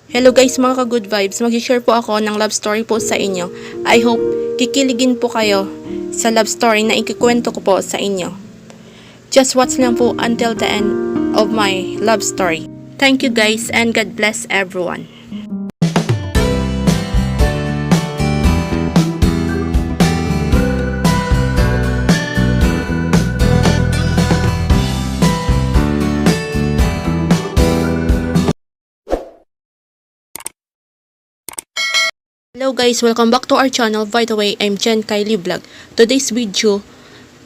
Hello guys mga ka-good vibes, mag-share po ako ng love story po sa inyo. I hope kikiligin po kayo sa love story na ikikwento ko po sa inyo. Just watch lang po until the end of my love story. Thank you guys and God bless everyone. Hello guys, welcome back to our channel. By the way, I'm Jen Kylie Vlog. Today's video,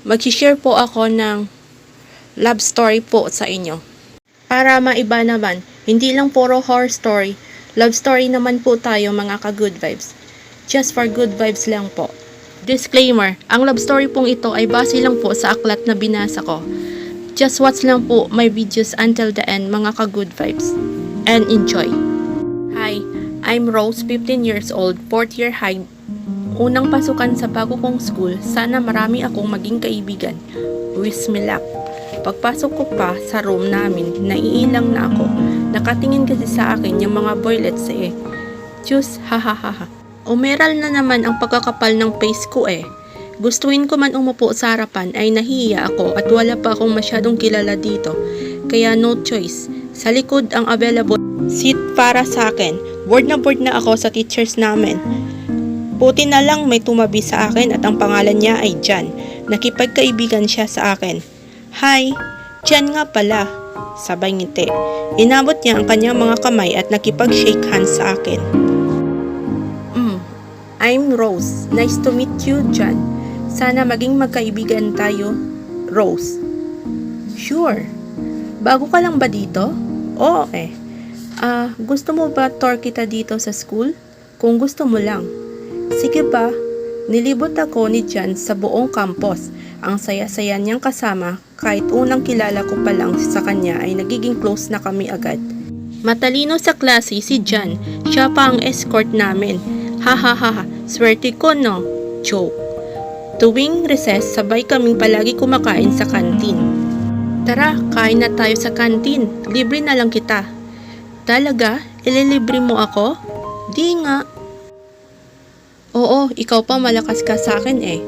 mag-share po ako ng love story po sa inyo. Para maiba naman, hindi lang puro horror story, love story naman po tayo mga ka-good vibes. Just for good vibes lang po. Disclaimer, ang love story pong ito ay base lang po sa aklat na binasa ko. Just watch lang po my videos until the end mga ka-good vibes. And enjoy. Hi, I'm Rose, 15 years old, 4th year high. Unang pasukan sa bago kong school, sana marami akong maging kaibigan. Wish me luck. Pagpasok ko pa sa room namin, naiilang na ako. Nakatingin kasi sa akin yung mga boylets eh. Diyos, hahaha. Umeral na naman ang pagkakapal ng face ko eh. Gustuin ko man umupo sa harapan ay nahihiya ako at wala pa akong masyadong kilala dito. Kaya no choice. Sa likod ang available seat para sa akin. Bored na ako sa teachers namin. Buti na lang may tumabi sa akin at ang pangalan niya ay Jan. Nakipagkaibigan siya sa akin. Hi, Jan nga pala. Sabay ngiti. Inabot niya ang kanyang mga kamay at nakipag-shake hands sa akin. I'm Rose. Nice to meet you, Jan. Sana maging magkaibigan tayo, Rose. Sure. Bago ka lang ba dito? Oo eh. Gusto mo ba tour kita dito sa school? Kung gusto mo lang. Sige ba? Nilibot ako ni Jan sa buong campus. Ang saya-saya niyang kasama, kahit unang kilala ko pa lang sa kanya ay nagiging close na kami agad. Matalino sa klase si Jan. Siya pa ang escort namin. Hahaha, swerte ko no? Joke. Tuwing recess, sabay kaming palagi kumakain sa kantin. Tara, kain na tayo sa kantin. Libre na lang kita. Talaga? Ililibre mo ako? Di nga. Oo, ikaw pa malakas ka sa akin eh.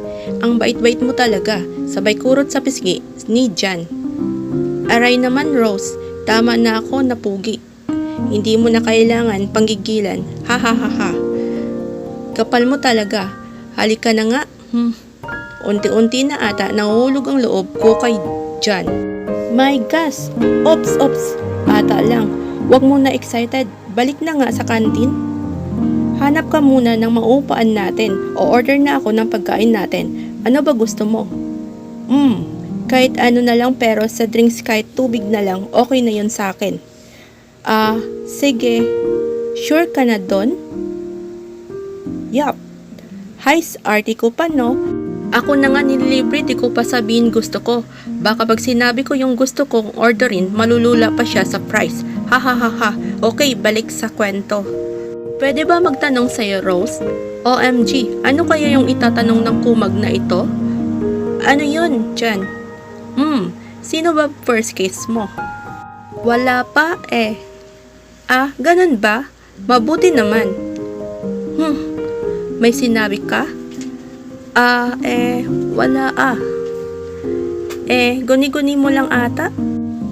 Ang bait-bait mo talaga. Sabay kurot sa pisngi ni Jan. Aray naman Rose, tama na ako napugi. Hindi mo na kailangan panggigilan. Ha. Kapal mo talaga. Halika na nga. Unti-unti na ata nahulog ang loob ko kay Jan. My gosh! Ops! Ata lang. Huwag mo na excited. Balik na nga sa kantin. Hanap ka muna ng mauupaan natin o order na ako ng pagkain natin. Ano ba gusto mo? Kahit ano na lang pero sa drinks kahit tubig na lang, okay na yun sa akin. Sige. Sure ka na doon? Yup. Hays, arty ko pa no? Ako na nga nililibre, di ko pa sabihin gusto ko. Baka pag sinabi ko yung gusto kong orderin, malulula pa siya sa price. Ha. Okay, balik sa kwento. Pwede ba magtanong sa'yo, Rose? OMG, ano kaya yung itatanong ng kumag na ito? Ano yun, Jan? Sino ba first kiss mo? Wala pa eh. Ganun ba? Mabuti naman. May sinabi ka? Wala guni-guni mo lang ata?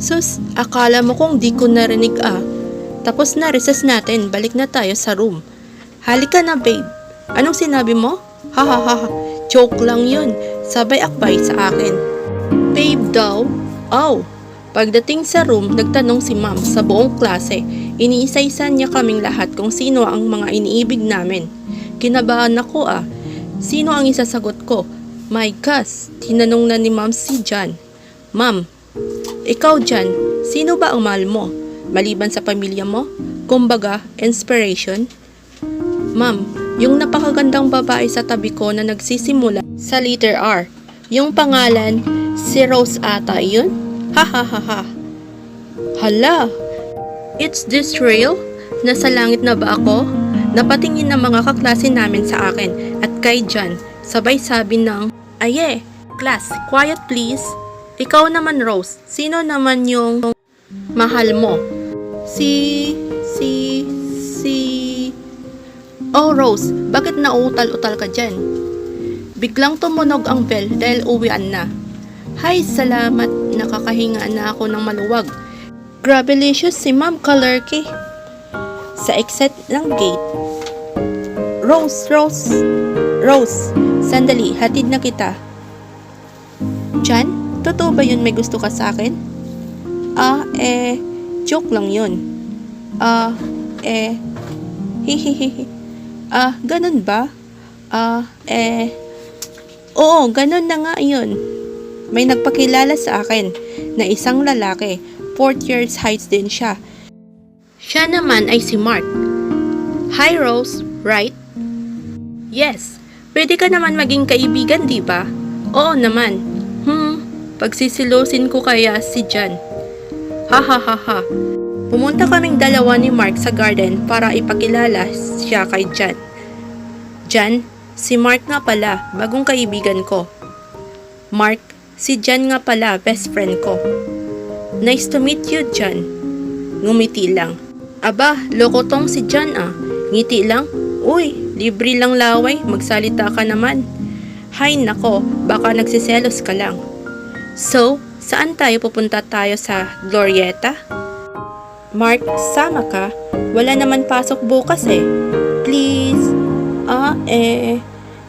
Sus, akala mo kung di ko narinig Tapos na recess natin, balik na tayo sa room. Halika na babe. Anong sinabi mo? Ha. Joke lang yun. Sabay akbay sa akin. Babe daw? Oh. Pagdating sa room, nagtanong si ma'am sa buong klase. Iniisa-isa niya kaming lahat kung sino ang mga iniibig namin. Kinabahan ako Sino ang isasagot ko? My gosh, tinanong na ni ma'am si Jan. Ma'am, ikaw Jan, sino ba ang mahal mo? Maliban sa pamilya mo? Kumbaga, inspiration? Ma'am, yung napakagandang babae sa tabi ko na nagsisimula sa letter R. Yung pangalan, si Rose ata yun? Ha. Hala, it's this real? Nasa langit na ba ako? Napatingin ng mga kaklase namin sa akin at kay Jan. Sabay sabi ng, Aye, class, quiet please. Ikaw naman Rose, sino naman yung mahal mo? Si Oh, Rose, bakit nauutal-utal ka dyan? Biglang tumunog ang bell dahil uwian na. Hay, salamat, nakakahinga na ako ng maluwag. Grabe-licious si Ma'am Kalerky. Sa exit ng gate. Rose, sandali, hatid na kita. Jan, totoo ba yun may gusto ka sa akin? Joke lang yun. Hihihihi. Ganun ba? Oo, ganun na nga yun. May nagpakilala sa akin na isang lalaki, 4 years height din siya. Siya naman ay si Mark. Hi Rose, right? Yes, pwede ka naman maging kaibigan, di ba? Oo naman. Pagsisilusin ko kaya si Jan. Ha. Pumunta kaming dalawa ni Mark sa garden para ipakilala siya kay Jan. Jan, si Mark nga pala, bagong kaibigan ko. Mark, si Jan nga pala, best friend ko. Nice to meet you, Jan. Ngumiti lang. Aba, loko tong si Jan ah. Ngiti lang? Uy, libre lang laway, magsalita ka naman. Hay nako, baka nagsiselos ka lang. So, saan tayo pupunta tayo sa Glorieta? Mark, sama ka? Wala naman pasok bukas eh. Please.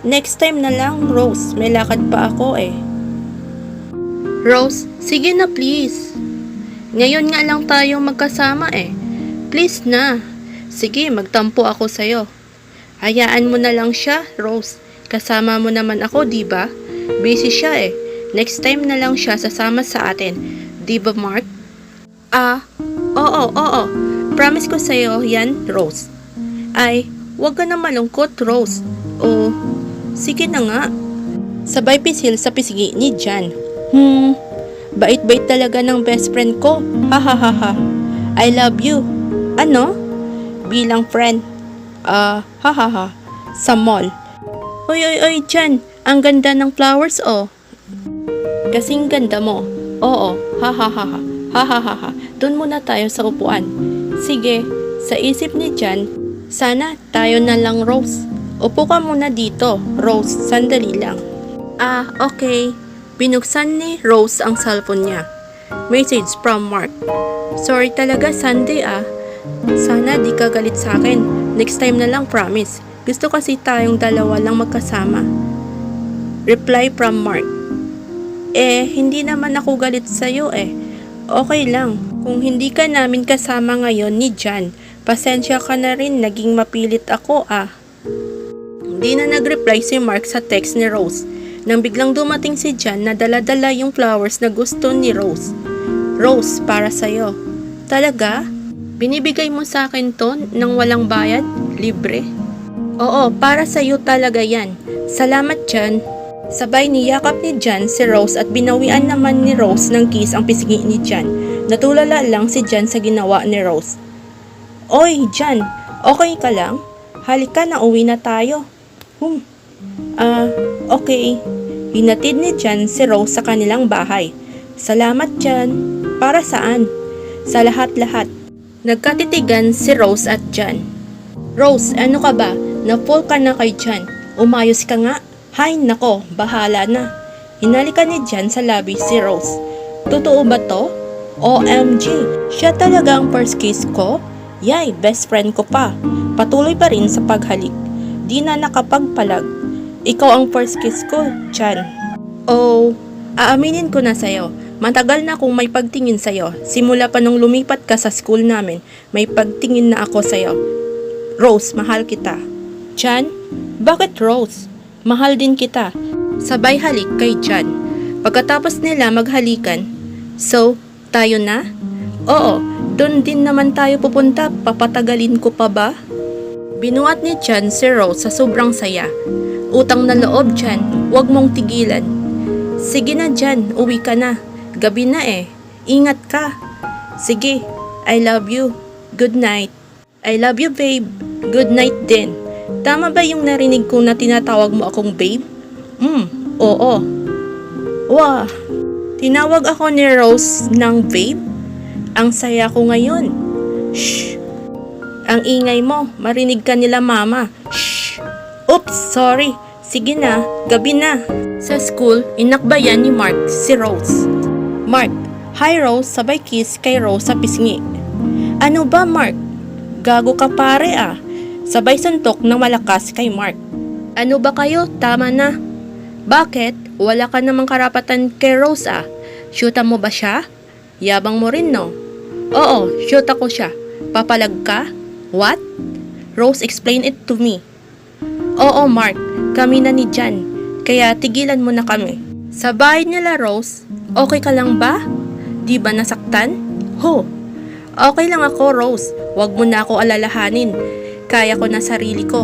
Next time na lang, Rose. May lakad pa ako eh. Rose, sige na please. Ngayon nga lang tayo magkasama eh. Please na. Sige, magtampo ako sa'yo. Hayaan mo na lang siya, Rose. Kasama mo naman ako, di ba? Busy siya eh. Next time na lang siya sasama sa atin. Di ba, Mark? Oo. Promise ko sa'yo yan, Rose. Ay, wag ka na malungkot, Rose. Oh, sige na nga. Sabay pisil sa pisigi ni Jan. Bait-bait talaga ng best friend ko. Ha. I love you. Ano? Bilang friend. Ha. Sa mall. Oy, Jan. Ang ganda ng flowers, oh. Kasing ganda mo. Oo. Ha. Doon muna tayo sa upuan. Sige, sa isip ni Jan, sana tayo na lang, Rose. Upo ka muna dito, Rose. Sandali lang. Okay. Binuksan ni Rose ang cellphone niya. Message from Mark. Sorry talaga, Sunday ah. Sana di ka galit sa akin. Next time na lang, promise. Gusto kasi tayong dalawa lang magkasama. Reply from Mark. Hindi naman ako galit sa'yo eh. Okay lang. Kung hindi ka namin kasama ngayon ni Jan, pasensya ka na rin, naging mapilit ako ah. Hindi na nag-reply si Mark sa text ni Rose. Nang biglang dumating si Jan na dala-dala yung flowers na gusto ni Rose. Rose, para sa'yo. Talaga? Binibigay mo sa akin to nang walang bayad? Libre? Oo, para sa'yo talaga yan. Salamat, Jan. Sabay niyakap ni Jan si Rose at binawian naman ni Rose ng kiss ang pisngi ni Jan. Natulala lang si Jan sa ginawa ni Rose. Oy, Jan, okay ka lang? Halika na, uwi na tayo. Okay. Hinatid ni Jan si Rose sa kanilang bahay. Salamat, Jan. Para saan? Sa lahat-lahat. Nagkatitigan si Rose at Jan. Rose, ano ka ba? Na-fall ka na kay Jan. Umayos ka nga. Hay, nako, bahala na. Hinalikan ni Jan sa labi si Rose. Totoo ba to? OMG, siya talaga ang first kiss ko? Yay, best friend ko pa. Patuloy pa rin sa paghalik. Di na nakapagpalag. Ikaw ang first kiss ko, Jan. Oh, aaminin ko na sa'yo. Matagal na akong may pagtingin sa'yo. Simula pa nung lumipat ka sa school namin, may pagtingin na ako sa'yo. Rose, mahal kita. Jan? Bakit Rose? Mahal din kita. Sabay halik kay Jan. Pagkatapos nila maghalikan, so, tayo na? Oo, doon din naman tayo pupunta. Papatagalin ko pa ba? Binuhat ni Jan si Rose sa sobrang saya. Utang na loob, Jan. Huwag mong tigilan. Sige na, Jan. Uwi ka na. Gabi na eh. Ingat ka. Sige. I love you. Good night. I love you, babe. Good night din. Tama ba yung narinig ko na tinatawag mo akong babe? Oo. Wah, tinawag ako ni Rose ng babe? Ang saya ko ngayon. Shh. Ang ingay mo, marinig ka nila mama. Shh! Oops, sorry. Sige na, gabi na. Sa school, inakbayan ni Mark si Rose. Mark, hi Rose, sabay kiss kay Rose sa pisngi. Ano ba Mark? Gago ka pare ah. Sabay suntok ng malakas kay Mark. Ano ba kayo? Tama na. Bakit? Wala ka namang karapatan kay Rose ah. Shoota mo ba siya? Yabang mo rin no? Oo, shoot ako siya. Papalag ka? What? Rose, explain it to me. Oo Mark, kami na ni Jan. Kaya tigilan mo na kami. Sa bahay nila Rose, okay ka lang ba? Di ba nasaktan? Ho! Okay lang ako Rose, wag mo na ako alalahanin. Kaya ko na sarili ko.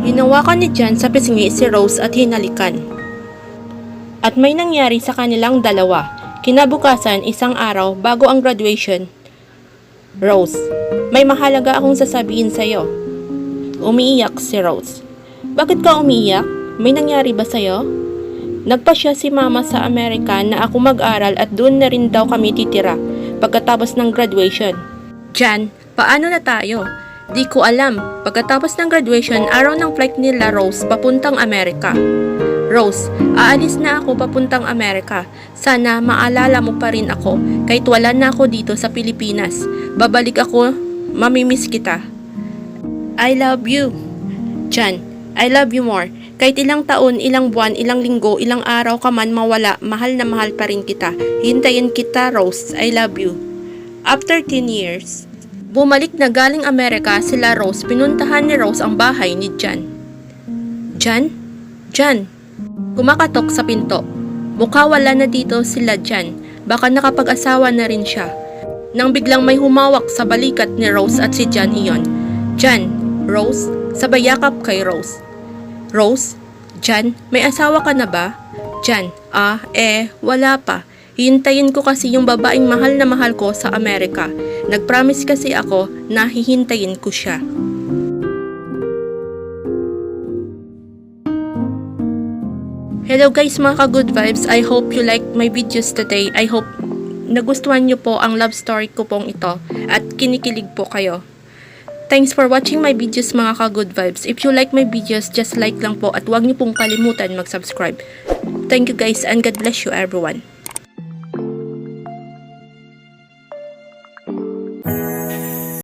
Hinawakan ni Jan sa pisngi si Rose at hinalikan. At may nangyari sa kanilang dalawa. Kinabukasan, isang araw bago ang graduation. Rose, may mahalaga akong sasabihin sa'yo. Umiiyak si Rose. Bakit ka umiiyak? May nangyari ba sa'yo? Nagpasya si mama sa Amerika na ako mag-aral at doon na rin daw kami titira pagkatapos ng graduation. Jan, paano na tayo? Di ko alam. Pagkatapos ng graduation, araw ng flight nila Rose papuntang Amerika. Rose, aalis na ako papuntang Amerika. Sana maalala mo pa rin ako kahit wala na ako dito sa Pilipinas. Babalik ako, mamimiss kita. I love you. Jan, I love you more. Kahit ilang taon, ilang buwan, ilang linggo, ilang araw ka man mawala, mahal na mahal pa rin kita. Hintayin kita, Rose. I love you. After 10 years, bumalik na galing Amerika sila Rose. Pinuntahan ni Rose ang bahay ni Jan. Jan? Jan? Kumakatok sa pinto. Mukha wala na dito sila Jan. Baka nakapag-asawa na rin siya. Nang biglang may humawak sa balikat ni Rose at si Jan iyon. Jan, Rose, sabay yakap kay Rose. Rose, Jan, may asawa ka na ba? Jan, wala pa. Hihintayin ko kasi yung babaeng mahal na mahal ko sa Amerika. Nag-promise kasi ako na hihintayin ko siya. Hello guys mga ka-good vibes, I hope you like my videos today. I hope nagustuhan nyo po ang love story ko pong ito at kinikilig po kayo. Thanks for watching my videos mga ka-good vibes. If you like my videos, just like lang po at huwag nyo pong kalimutan mag-subscribe. Thank you guys and God bless you everyone.